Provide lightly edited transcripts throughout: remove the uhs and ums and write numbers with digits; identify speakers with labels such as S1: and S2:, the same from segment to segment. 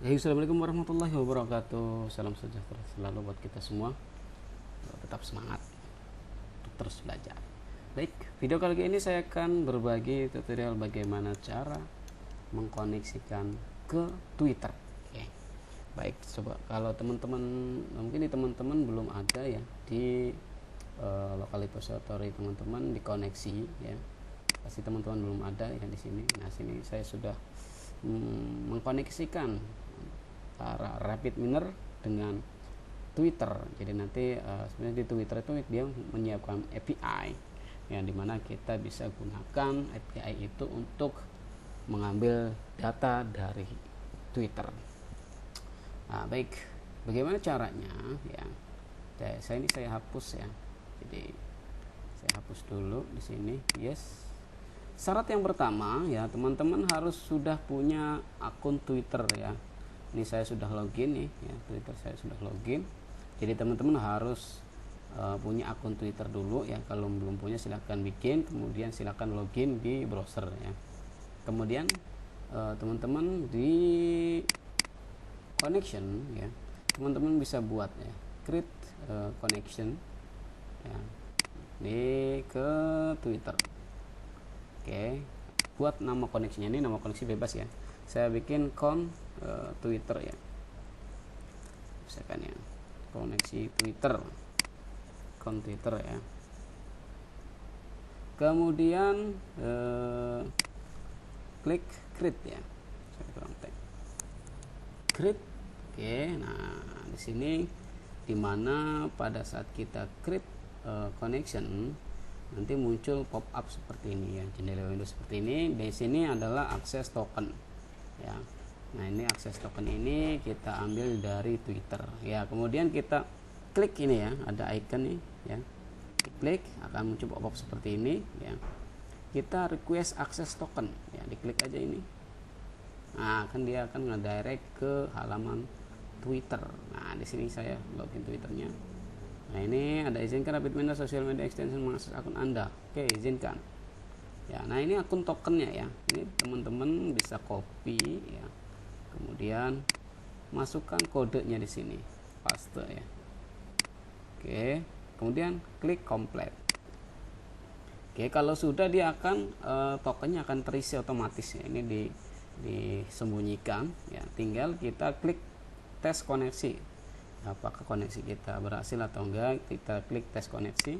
S1: Assalamualaikum warahmatullahi wabarakatuh. Salam sejahtera selalu buat kita semua. Tetap semangat untuk terus belajar. Baik, video kali ini saya akan berbagi tutorial bagaimana cara mengkoneksikan ke Twitter. Oke. Baik, coba kalau teman-teman mungkin teman-teman belum ada ya di lokal repository teman-teman dikoneksi ya. Pasti teman-teman belum ada ya di sini. Nah, sini saya sudah mengkoneksikan para rapid miner dengan Twitter. Jadi nanti sebenarnya di Twitter itu dia menyiapkan API yang dimana kita bisa gunakan API itu untuk mengambil data dari Twitter. Nah, baik, bagaimana caranya ya? Saya hapus ya. Jadi saya hapus dulu di sini. Yes. Syarat yang pertama ya, teman-teman harus sudah punya akun Twitter ya. Ini saya sudah login nih ya, Twitter saya sudah login. Jadi teman-teman harus punya akun Twitter dulu ya. Kalau belum punya silahkan bikin, kemudian silahkan login di browser ya. Kemudian teman-teman di connection ya, teman-teman bisa buat ya, create connection ya, di ke Twitter. Oke, buat nama koneksinya, ini nama koneksi bebas ya. Saya bikin Twitter ya, misalkan ya, koneksi Twitter, Twitter ya. Kemudian klik create ya, saya kurang tag create. Oke, nah di sini dimana pada saat kita create connection nanti muncul pop up seperti ini ya, jendela Windows seperti ini. Di sini adalah akses token ya. Nah, ini akses token ini kita ambil dari Twitter ya. Kemudian kita klik ini ya, ada icon nih ya, klik akan muncul pop up seperti ini ya. Kita request akses token ya, diklik aja ini. Nah, dia akan ngedirect ke halaman Twitter. Nah, di sini saya login Twitternya. Nah, ini ada izinkan rapid miner social media extension mengakses akun Anda. Oke, izinkan ya. Nah, ini akun tokennya ya. Ini teman-teman bisa copy ya, kemudian masukkan kodenya di sini, paste ya. Oke, kemudian klik complete. Oke, kalau sudah dia akan tokennya akan terisi otomatis ya. Ini disembunyikan ya. Tinggal kita klik tes koneksi, apakah koneksi kita berhasil atau enggak. Kita klik tes koneksi.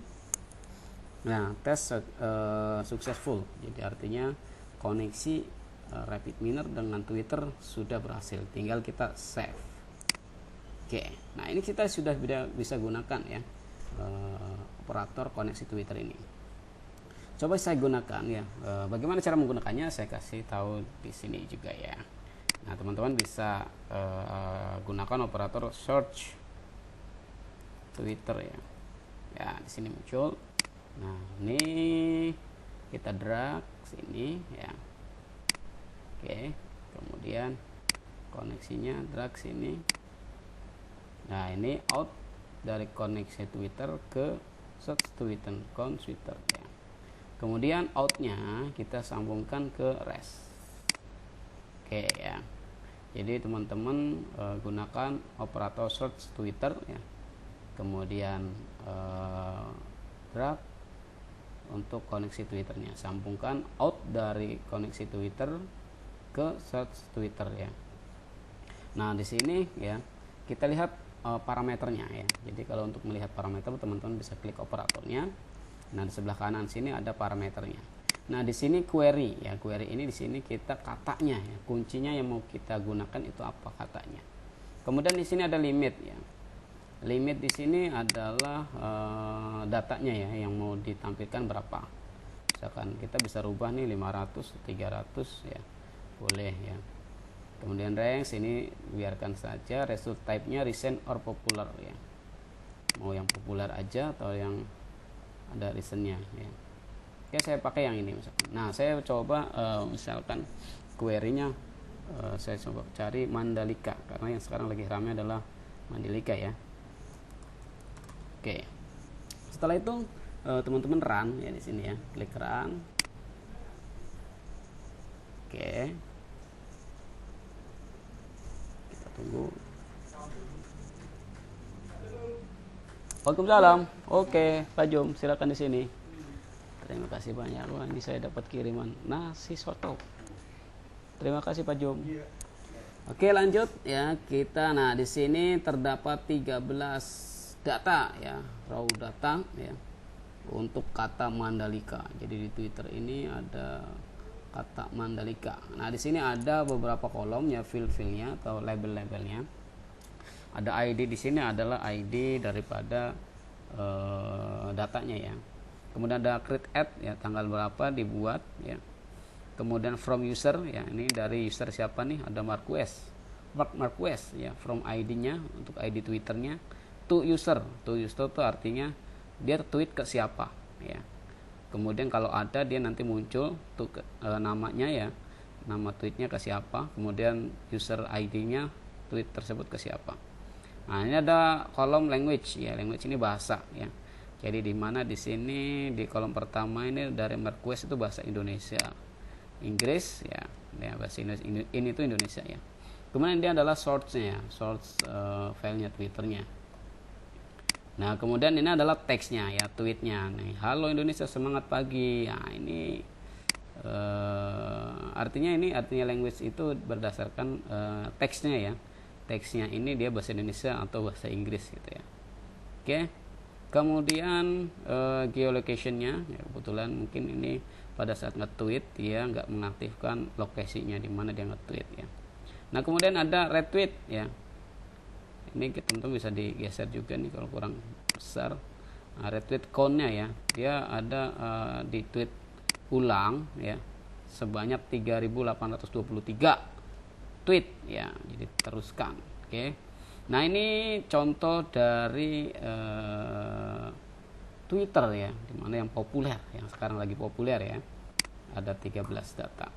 S1: Nah, tes successful, jadi artinya koneksi rapid miner dengan Twitter sudah berhasil, tinggal kita save. Oke, nah ini kita sudah bisa gunakan ya operator koneksi Twitter ini. Coba saya gunakan ya. Bagaimana cara menggunakannya saya kasih tahu di sini juga ya. Nah, teman-teman bisa gunakan operator search Twitter ya. Ya, di sini muncul. Nah, ini kita drag sini ya. Oke, kemudian koneksinya drag sini. Nah, ini out dari koneksi Twitter ke search Twitter, Twitter ya. Kemudian outnya kita sambungkan ke REST. Oke ya. Jadi teman-teman gunakan operator search Twitter ya. Kemudian drag untuk koneksi Twitternya, sambungkan out dari koneksi Twitter ke search Twitter ya. Nah, di sini ya kita lihat parameternya ya. Jadi kalau untuk melihat parameter teman-teman bisa klik operatornya. Nah, di sebelah kanan sini ada parameternya. Nah, di sini query ya. Query ini di sini kita katanya ya, kuncinya yang mau kita gunakan itu apa katanya. Kemudian di sini ada limit ya. Limit di sini adalah datanya ya, yang mau ditampilkan berapa. Misalkan kita bisa rubah nih 500, 300 ya. Boleh ya. Kemudian range ini biarkan saja. Result type-nya recent or popular ya. Mau yang populer aja atau yang ada recent-nya ya. Oke, saya pakai yang ini misalkan. Nah, saya coba misalkan query-nya saya coba cari Mandalika karena yang sekarang lagi ramai adalah Mandalika ya. Oke. Setelah itu teman-teman run ya di sini ya. Klik run. Oke. tunggu. Waalaikumsalam. Oke, Pak Jum, silakan di sini. Terima kasih banyak. Wah, ini saya dapat kiriman nasi soto. Terima kasih Pak Jum. Oke, lanjut ya. Kita di sini terdapat 13 data ya, raw data ya. Untuk kata Mandalika. Jadi di Twitter ini ada kata Mandalika. Nah, di sini ada beberapa kolom ya, field-fieldnya atau label-labelnya. Ada ID di sini adalah ID daripada datanya ya. Kemudian ada create at ya, tanggal berapa dibuat ya. Kemudian from user ya, ini dari user siapa nih? Ada Marquez ya, from ID-nya untuk ID Twitternya. To user itu artinya dia tweet ke siapa ya. Kemudian kalau ada dia nanti muncul tuh namanya ya, nama tweetnya ke siapa, kemudian user ID-nya tweet tersebut ke siapa. Nah, ini ada kolom language ya, language ini bahasa ya. Jadi di mana di sini di kolom pertama ini dari Marquez itu bahasa Indonesia, Inggris ya, bahasa Indonesia, ini itu Indonesia ya. Kemudian dia adalah source-nya ya, source filenya Twitternya. Nah, kemudian ini adalah teksnya ya, tweetnya nih, halo Indonesia semangat pagi. Nah, ini artinya language itu berdasarkan teksnya ya. Teksnya ini dia bahasa Indonesia atau bahasa Inggris gitu ya. Oke. Kemudian geolocation-nya ya, kebetulan mungkin ini pada saat nge-tweet dia nggak mengaktifkan lokasinya di mana dia nge-tweet ya. Nah, kemudian ada retweet ya. Ini teman-teman bisa digeser juga nih kalau kurang besar. Nah, retweet count-nya ya, dia ada di tweet ulang ya sebanyak 3.823 tweet ya, jadi teruskan. Oke. Nah, ini contoh dari Twitter ya, dimana yang populer, yang sekarang lagi populer ya, ada 13 data.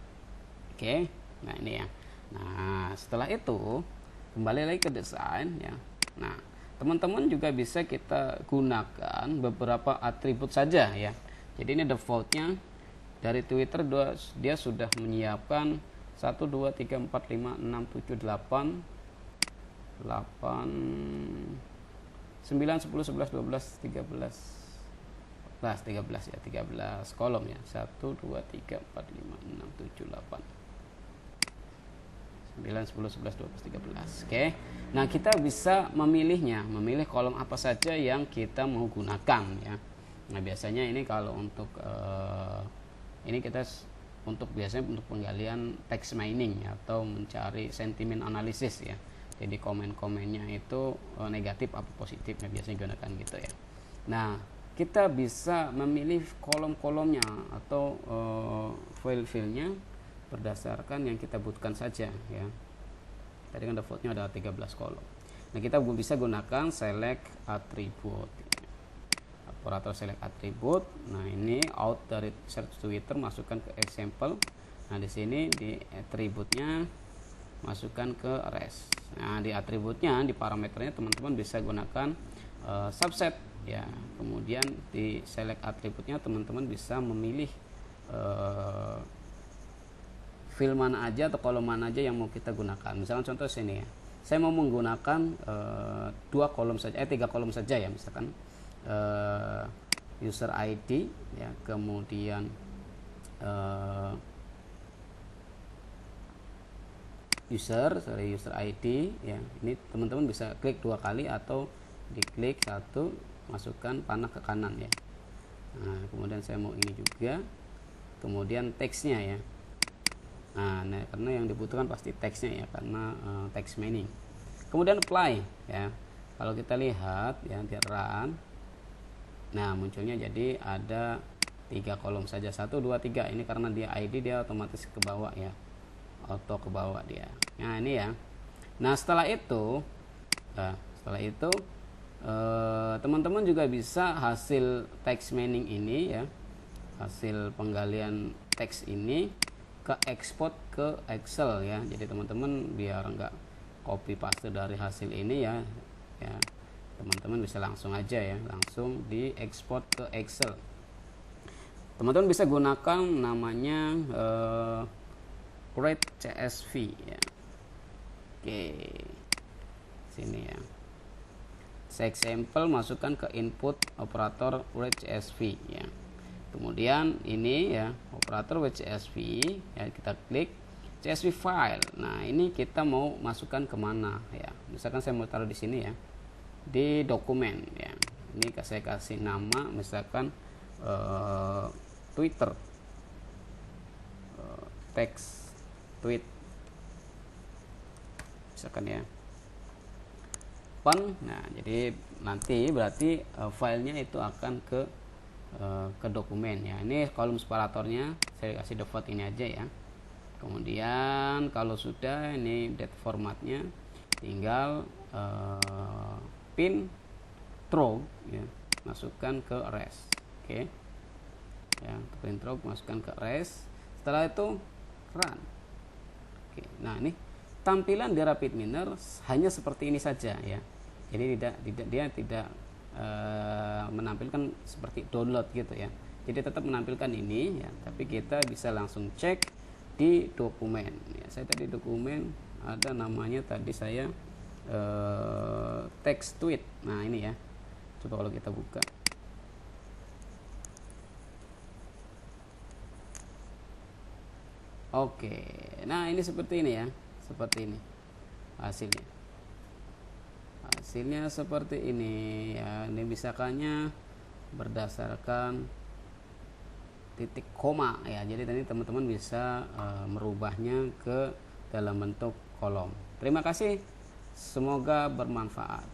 S1: Oke. Nah, ini ya. Nah, setelah itu kembali lagi ke desain ya. Nah, teman-teman juga bisa kita gunakan beberapa atribut saja ya. Jadi ini defaultnya dari Twitter dia sudah menyiapkan 1, 2, 3, 4, 5, 6, 7, 8 9, 10, 11, 12, 13 ya, 13 kolom ya. 1, 2, 3, 4, 5, 6, 7, 8 9, 10, 11, 12, 13. Oke. Nah, kita bisa memilih kolom apa saja yang kita mau gunakan ya. Nah, biasanya ini kalau untuk ini kita biasanya untuk penggalian text mining ya, atau mencari sentimen analisis ya. Jadi komen-komennya itu negatif apa positif ya, biasanya gunakan gitu ya. Nah, kita bisa memilih kolom-kolomnya atau file-filenya berdasarkan yang kita butuhkan saja ya. Tadi kan defaultnya ada 13 kolom. Nah, kita bisa gunakan select attribute atau select attribute. Nah, ini out dari search Twitter, masukkan ke example. Nah, di sini di atributnya masukkan ke res. Nah, di atributnya, di parameternya teman-teman bisa gunakan subset ya. Kemudian di select atributnya teman-teman bisa memilih field mana aja atau kolom mana aja yang mau kita gunakan. Misalkan contoh sini ya, saya mau menggunakan 3 kolom saja ya, misalkan user ID ya, kemudian user ID ya. Ini teman-teman bisa klik 2 kali atau diklik 1, masukkan panah ke kanan ya. Nah, kemudian saya mau ini juga, kemudian teksnya ya. Nah, karena yang dibutuhkan pasti teksnya ya, karena text mining. Kemudian apply ya. Kalau kita lihat ya di run, nah munculnya jadi ada 3 kolom saja, 1, 2, 3. Ini karena dia ID, dia otomatis ke bawah ya, auto ke bawah dia. Nah, ini ya. Nah, setelah itu teman-teman juga bisa hasil text mining ini ya, hasil penggalian teks ini ke export ke Excel ya. Jadi teman-teman biar enggak copy paste dari hasil ini ya, teman-teman bisa langsung aja ya, langsung di export ke Excel. Teman-teman bisa gunakan namanya create CSV ya. Oke, sini ya. Example masukkan ke input operator WCSV ya. Kemudian ini ya operator WCSV ya, kita klik CSV file. Nah ini kita mau masukkan kemana ya, misalkan saya mau taruh di sini ya, di dokumen ya. Ini saya kasih nama misalkan Twitter, teks tweet misalkan ya. Nah jadi nanti berarti filenya itu akan ke dokumen ya. Ini kolom separatornya saya kasih default ini aja ya. Kemudian kalau sudah ini date formatnya, tinggal pin throw ya, masukkan ke res. Oke ya, pin throw masukkan ke res. Setelah itu run. Oke, nah ini tampilan di RapidMiner hanya seperti ini saja ya. Jadi dia tidak menampilkan seperti download gitu ya. Jadi tetap menampilkan ini ya, tapi kita bisa langsung cek di dokumen ya. Saya tadi dokumen ada namanya tadi saya text tweet. Nah ini ya, coba kalau kita buka. Oke, nah ini seperti ini ya, seperti ini hasilnya seperti ini ya. Ini misalkannya berdasarkan titik koma ya. Jadi tadi teman-teman bisa merubahnya ke dalam bentuk kolom. Terima kasih, semoga bermanfaat.